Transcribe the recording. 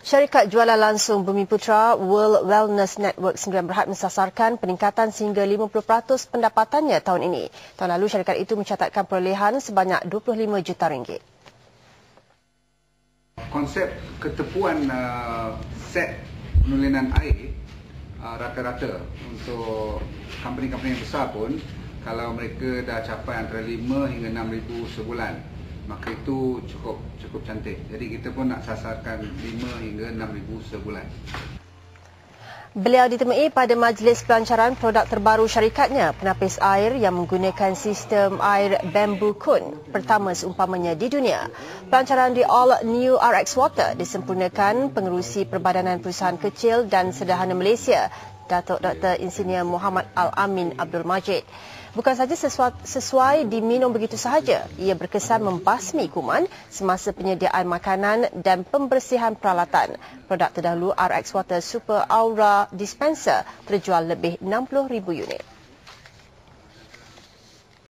Syarikat jualan langsung Bumiputra World Wellness Network Sdn Bhd mensasarkan peningkatan sehingga 50% pendapatannya tahun ini. Tahun lalu syarikat itu mencatatkan perolehan sebanyak 25 juta ringgit. Konsep ketepuan set penulinan air rata-rata untuk company-company yang besar pun, kalau mereka dah capai antara 5 hingga 6,000 sebulan, maka itu cukup cantik. Jadi kita pun nak sasarkan 5 hingga 6,000 sebulan. Beliau ditemui pada majlis pelancaran produk terbaru syarikatnya, penapis air yang menggunakan sistem air bambu kun pertama seumpamanya di dunia. Pelancaran di All New RX Water disempurnakan pengerusi Perbadanan Perusahaan Kecil dan Sederhana Malaysia, Datuk Dr. Insinyur Muhammad Al-Amin Abdul Majid. Bukan saja sesuai diminum begitu sahaja, ia berkesan membasmi kuman semasa penyediaan makanan dan pembersihan peralatan. Produk terdahulu RX Water Super Aura Dispenser terjual lebih 60,000 unit.